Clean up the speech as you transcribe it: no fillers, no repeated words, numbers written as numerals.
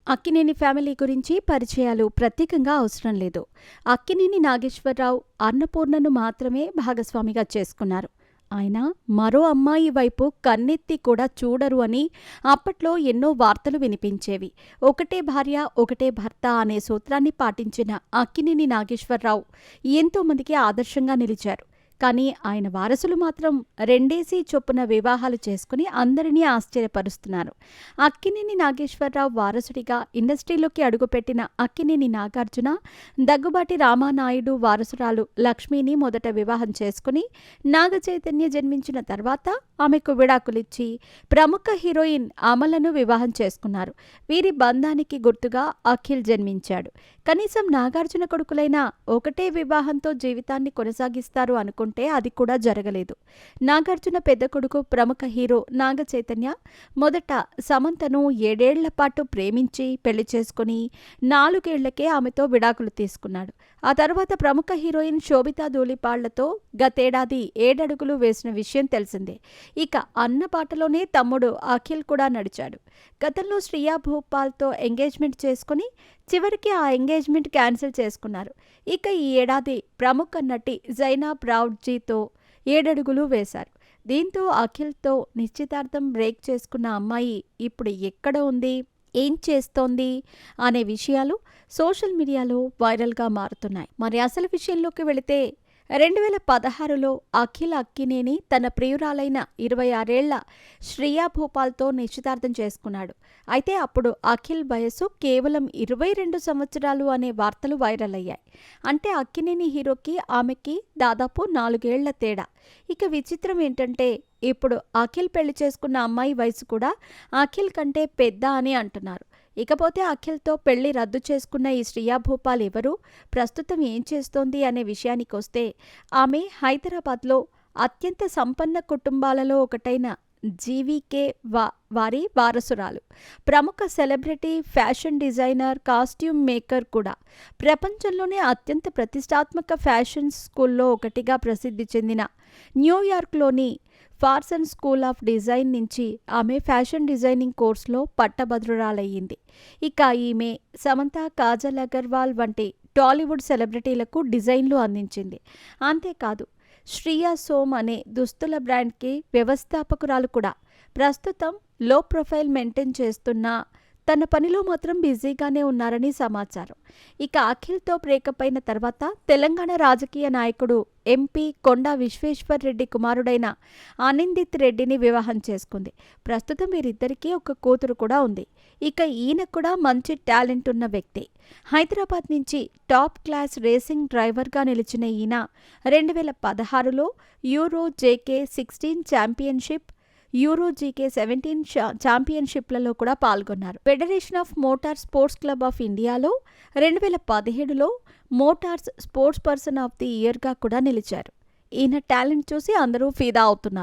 Akkineni family గురించి పరిచయాలు ప్రత్యేకంగా అవసరం లేదు. అక్కినేని నాగేశ్వరరావు, అన్నపూర్ణను మాత్రమే భాగస్వామిగా చేసుకున్నారు. ఆయన మరో అమ్మాయి వైపు కన్నెత్తి కూడా చూడరు అని అప్పట్లో ఎన్నో వార్తలు వినిపించేవి. ఒకటే భార్య, ఒకటే భర్త అనే సూత్రాన్ని పాటించిన అక్కినేని నాగేశ్వరరావు ఎంతోమందికి ఆదర్శంగా నిలిచారు. కానీ ఆయన వారసులు మాత్రం రెండేసి చొప్పున వివాహాలు చేసుకుని అందరినీ ఆశ్చర్యపరుస్తున్నారు. అక్కినేని నాగేశ్వరరావు వారసుడిగా ఇండస్ట్రీలోకి అడుగుపెట్టిన అక్కినేని నాగార్జున, దగ్గుబాటి రామానాయుడు వారసురాలు లక్ష్మిని మొదట వివాహం చేసుకుని నాగచైతన్య జన్మించిన తర్వాత ఆమెకు విడాకులిచ్చి ప్రముఖ హీరోయిన్ అమలను వివాహం చేసుకున్నారు. వీరి బంధానికి గుర్తుగా అఖిల్ జన్మించాడు. కనీసం నాగార్జున కొడుకులైన ఒకటే వివాహంతో జీవితాన్ని కొనసాగిస్తారు అనుకుంటే అది కూడా జరగలేదు. నాగార్జున పెద్ద కొడుకు ప్రముఖ హీరో నాగచైతన్య మొదట సమంతను 7 ఏళ్ల పాటు ప్రేమించి పెళ్లి చేసుకుని 4 ఏళ్లకే ఆమెతో విడాకులు తీసుకున్నాడు. ఆ తర్వాత ప్రముఖ హీరోయిన్ శోభితా ధూళిపాళ్లతో గతేడాది 7 అడుగులు వేసిన విషయం తెలిసిందే. ఇక అన్న బాటలోనే తమ్ముడు అఖిల్ కూడా నడిచాడు. గతంలో శ్రియా భూపాల్తో ఎంగేజ్మెంట్ చేసుకుని చివరికి ఆ ఎంగేజ్మెంట్ క్యాన్సిల్ చేసుకున్నారు. ఇక ఈ ఏడాది ప్రముఖ నటి జైనాబ్ రావుజీతో 7 అడుగులు వేశారు. దీంతో అఖిల్తో నిశ్చితార్థం బ్రేక్ చేసుకున్న అమ్మాయి ఇప్పుడు ఎక్కడ ఉంది, ఏం చేస్తోంది అనే విషయాలు సోషల్ మీడియాలో వైరల్గా మారుతున్నాయి. మరి అసలు విషయంలోకి వెళితే 2016లో అఖిల్ అక్కినేని తన ప్రియురాలైన 26 ఏళ్ల శ్రియా భూపాల్తో నిశ్చితార్థం చేసుకున్నాడు. అయితే అప్పుడు అఖిల్ వయసు కేవలం 22 సంవత్సరాలు అనే వార్తలు వైరల్ అయ్యాయి. అంటే అక్కినేని హీరోకి ఆమెకి దాదాపు 4 ఏళ్ల తేడా. ఇక విచిత్రం ఏంటంటే ఇప్పుడు అఖిల్ పెళ్లి చేసుకున్న అమ్మాయి వయసు కూడా అఖిల్ కంటే పెద్ద అని అంటున్నారు. ఇకపోతే అఖిల్తో పెళ్లి రద్దు చేసుకున్న ఈ శ్రియా భూపాల్ ఎవరు, ప్రస్తుతం ఏం చేస్తోంది అనే విషయానికొస్తే ఆమె హైదరాబాద్లో అత్యంత సంపన్న కుటుంబాలలో ఒకటైన జీవీకే వారి వారసురాలు. ప్రముఖ celebrity, fashion designer, costume maker కూడా. ప్రపంచంలోనే అత్యంత ప్రతిష్టాత్మక ఫ్యాషన్ స్కూల్లో ఒకటిగా ప్రసిద్ధి చెందిన న్యూయార్క్లోని ఫార్సన్ స్కూల్ ఆఫ్ డిజైన్ నుంచి ఆమె ఫ్యాషన్ డిజైనింగ్ కోర్సులో పట్టభద్రురాలయ్యింది. ఇక ఈమె సమంత, కాజల్ అగర్వాల్ వంటి టాలీవుడ్ సెలబ్రిటీలకు డిజైన్లు అందించింది. అంతేకాదు శ్రియా సోమ్ అనే దుస్తుల బ్రాండ్కి వ్యవస్థాపకురాలు కూడా. ప్రస్తుతం లో ప్రొఫైల్ మెయింటైన్ చేస్తున్న తన పనిలో మాత్రం బిజీగానే ఉన్నారని సమాచారం. ఇక అఖిల్తో బ్రేకప్ అయిన తర్వాత తెలంగాణ రాజకీయ నాయకుడు ఎంపీ కొండా విశ్వేశ్వర్ రెడ్డి కుమారుడైన అనిందిత్ రెడ్డిని వివాహం చేసుకుంది. ప్రస్తుతం వీరిద్దరికీ ఒక కూతురు కూడా ఉంది. ఇక ఈయన కూడా మంచి టాలెంట్ ఉన్న వ్యక్తి. హైదరాబాద్ నుంచి టాప్ క్లాస్ రేసింగ్ డ్రైవర్గా నిలిచిన ఈయన 2016లో Euro JK 16 championship, Euro JK 17 ఛాంపియన్షిప్లలో కూడా పాల్గొన్నారు. Federation of motor sports club of ఇండియాలో 2017లో motors sports person of the ఇయర్గా కూడా నిలిచారు. ఈయన టాలెంట్ చూసి అందరూ ఫిదా అవుతున్నారు.